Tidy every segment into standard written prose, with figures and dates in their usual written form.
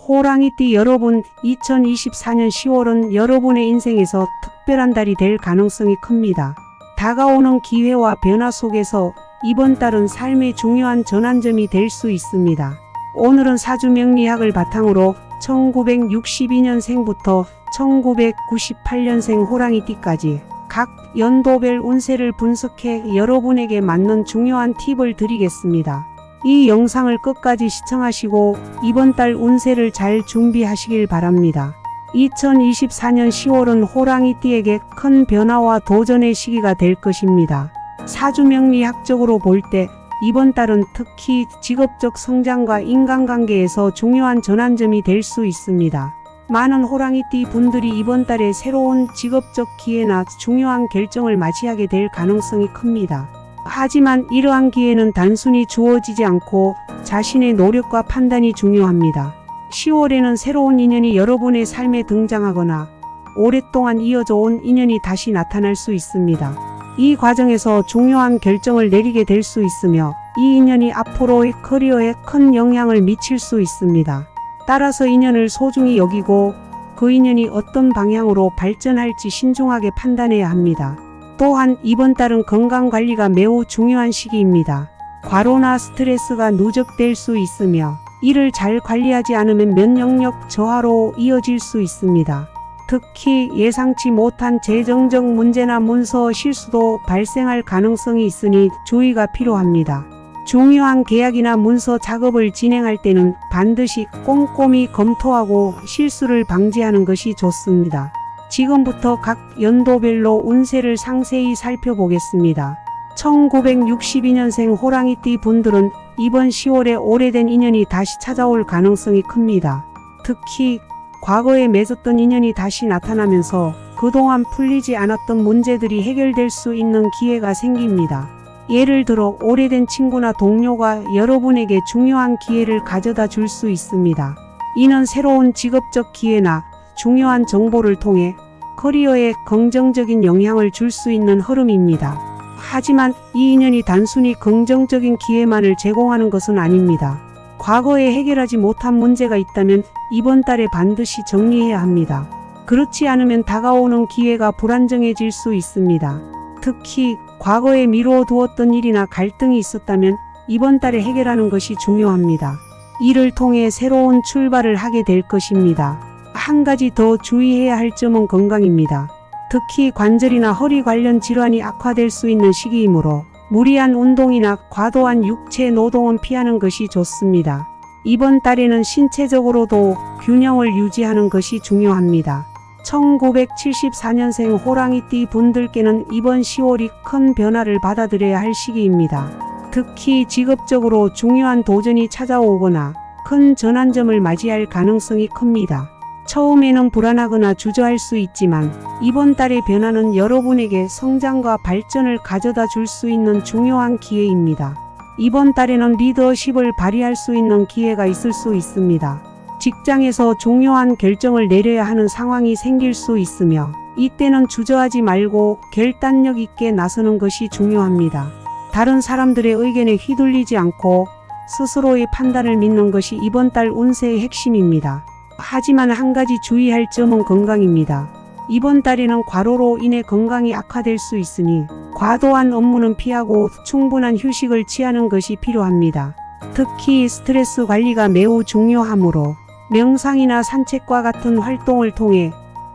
호랑이띠 여러분, 2024년 10월은 여러분의 인생에서 특별한 달이 될 가능성이 큽니다. 다가오는 기회와 변화 속에서 이번 달은 삶의 중요한 전환점이 될 수 있습니다. 오늘은 사주명리학을 바탕으로 1962년생부터 1998년생 호랑이띠까지 각 연도별 운세를 분석해 여러분에게 맞는 중요한 팁을 드리겠습니다. 이 영상을 끝까지 시청하시고 이번 달 운세를 잘 준비하시길 바랍니다. 2024년 10월은 호랑이띠에게 큰 변화와 도전의 시기가 될 것입니다. 사주명리학적으로 볼 때 이번 달은 특히 직업적 성장과 인간관계에서 중요한 전환점이 될 수 있습니다. 많은 호랑이띠 분들이 이번 달에 새로운 직업적 기회나 중요한 결정을 맞이하게 될 가능성이 큽니다. 하지만 이러한 기회는 단순히 주어지지 않고 자신의 노력과 판단이 중요합니다. 10월에는 새로운 인연이 여러분의 삶에 등장하거나 오랫동안 이어져 온 인연이 다시 나타날 수 있습니다. 이 과정에서 중요한 결정을 내리게 될 수 있으며 이 인연이 앞으로의 커리어에 큰 영향을 미칠 수 있습니다. 따라서 인연을 소중히 여기고 그 인연이 어떤 방향으로 발전할지 신중하게 판단해야 합니다. 또한 이번 달은 건강관리가 매우 중요한 시기입니다. 과로나 스트레스가 누적될 수 있으며 이를 잘 관리하지 않으면 면역력 저하로 이어질 수 있습니다. 특히 예상치 못한 재정적 문제나 문서 실수도 발생할 가능성이 있으니 주의가 필요합니다. 중요한 계약이나 문서 작업을 진행할 때는 반드시 꼼꼼히 검토하고 실수를 방지하는 것이 좋습니다. 지금부터 각 연도별로 운세를 상세히 살펴보겠습니다. 1962년생 호랑이띠 분들은 이번 10월에 오래된 인연이 다시 찾아올 가능성이 큽니다. 특히 과거에 맺었던 인연이 다시 나타나면서 그동안 풀리지 않았던 문제들이 해결될 수 있는 기회가 생깁니다. 예를 들어 오래된 친구나 동료가 여러분에게 중요한 기회를 가져다 줄 수 있습니다. 이는 새로운 직업적 기회나 중요한 정보를 통해 커리어에 긍정적인 영향을 줄 수 있는 흐름입니다. 하지만 이 인연이 단순히 긍정적인 기회만을 제공하는 것은 아닙니다. 과거에 해결하지 못한 문제가 있다면 이번 달에 반드시 정리해야 합니다. 그렇지 않으면 다가오는 기회가 불안정해질 수 있습니다. 특히 과거에 미뤄두었던 일이나 갈등이 있었다면 이번 달에 해결하는 것이 중요합니다. 이를 통해 새로운 출발을 하게 될 것입니다. 한 가지 더 주의해야 할 점은 건강입니다. 특히 관절이나 허리 관련 질환이 악화될 수 있는 시기이므로 무리한 운동이나 과도한 육체 노동은 피하는 것이 좋습니다. 이번 달에는 신체적으로도 균형을 유지하는 것이 중요합니다. 1974년생 호랑이띠 분들께는 이번 10월이 큰 변화를 받아들여야 할 시기입니다. 특히 직업적으로 중요한 도전이 찾아오거나 큰 전환점을 맞이할 가능성이 큽니다. 처음에는 불안하거나 주저할 수 있지만 이번 달의 변화는 여러분에게 성장과 발전을 가져다 줄 수 있는 중요한 기회입니다. 이번 달에는 리더십을 발휘할 수 있는 기회가 있을 수 있습니다. 직장에서 중요한 결정을 내려야 하는 상황이 생길 수 있으며 이때는 주저하지 말고 결단력 있게 나서는 것이 중요합니다. 다른 사람들의 의견에 휘둘리지 않고 스스로의 판단을 믿는 것이 이번 달 운세의 핵심입니다. 하지만 한 가지 주의할 점은 건강입니다. 이번 달에는 과로로 인해 건강이 악화될 수 있으니 과도한 업무는 피하고 충분한 휴식을 취하는 것이 필요합니다. 특히 스트레스 관리가 매우 중요하므로 명상이나 산책과 같은 활동을 통해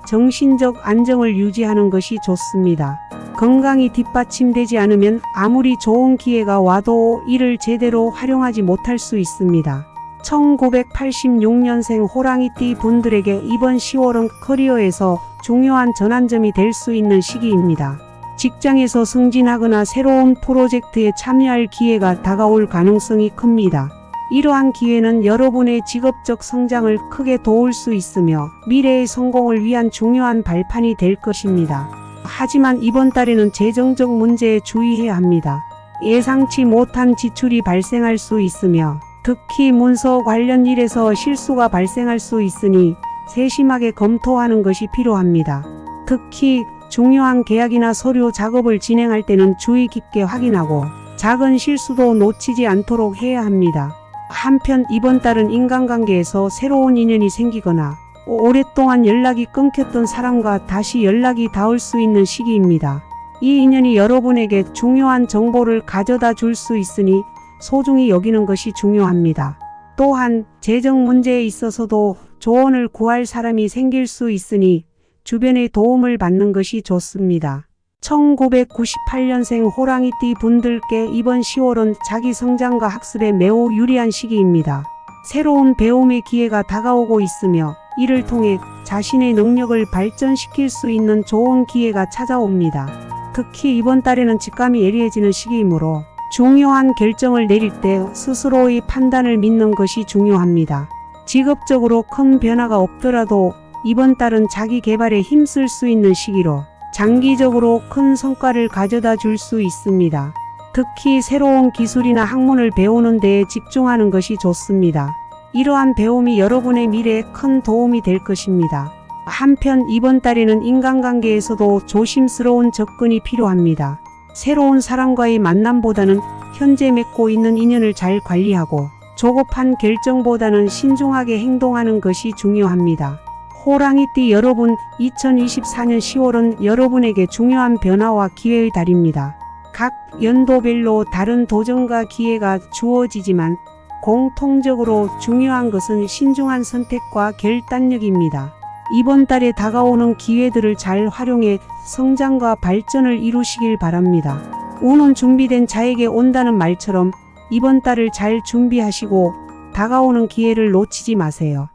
정신적 안정을 유지하는 것이 좋습니다. 건강이 뒷받침되지 않으면 아무리 좋은 기회가 와도 이를 제대로 활용하지 못할 수 있습니다. 1986년생 호랑이띠 분들에게 이번 10월은 커리어에서 중요한 전환점이 될 수 있는 시기입니다. 직장에서 승진하거나 새로운 프로젝트에 참여할 기회가 다가올 가능성이 큽니다. 이러한 기회는 여러분의 직업적 성장을 크게 도울 수 있으며 미래의 성공을 위한 중요한 발판이 될 것입니다. 하지만 이번 달에는 재정적 문제에 주의해야 합니다. 예상치 못한 지출이 발생할 수 있으며 특히 문서 관련 일에서 실수가 발생할 수 있으니 세심하게 검토하는 것이 필요합니다. 특히 중요한 계약이나 서류 작업을 진행할 때는 주의 깊게 확인하고 작은 실수도 놓치지 않도록 해야 합니다. 한편 이번 달은 인간관계에서 새로운 인연이 생기거나 오랫동안 연락이 끊겼던 사람과 다시 연락이 닿을 수 있는 시기입니다. 이 인연이 여러분에게 중요한 정보를 가져다 줄 수 있으니 소중히 여기는 것이 중요합니다. 또한 재정 문제에 있어서도 조언을 구할 사람이 생길 수 있으니 주변의 도움을 받는 것이 좋습니다. 1998년생 호랑이띠 분들께 이번 10월은 자기 성장과 학습에 매우 유리한 시기입니다. 새로운 배움의 기회가 다가오고 있으며 이를 통해 자신의 능력을 발전시킬 수 있는 좋은 기회가 찾아옵니다. 특히 이번 달에는 직감이 예리해지는 시기이므로 중요한 결정을 내릴 때 스스로의 판단을 믿는 것이 중요합니다. 직업적으로 큰 변화가 없더라도 이번 달은 자기 개발에 힘쓸 수 있는 시기로 장기적으로 큰 성과를 가져다 줄 수 있습니다. 특히 새로운 기술이나 학문을 배우는 데에 집중하는 것이 좋습니다. 이러한 배움이 여러분의 미래에 큰 도움이 될 것입니다. 한편 이번 달에는 인간관계에서도 조심스러운 접근이 필요합니다. 새로운 사람과의 만남보다는 현재 맺고 있는 인연을 잘 관리하고 조급한 결정보다는 신중하게 행동하는 것이 중요합니다. 호랑이띠 여러분, 2024년 10월은 여러분에게 중요한 변화와 기회의 달입니다. 각 연도별로 다른 도전과 기회가 주어지지만 공통적으로 중요한 것은 신중한 선택과 결단력입니다. 이번 달에 다가오는 기회들을 잘 활용해 성장과 발전을 이루시길 바랍니다. 운은 준비된 자에게 온다는 말처럼 이번 달을 잘 준비하시고 다가오는 기회를 놓치지 마세요.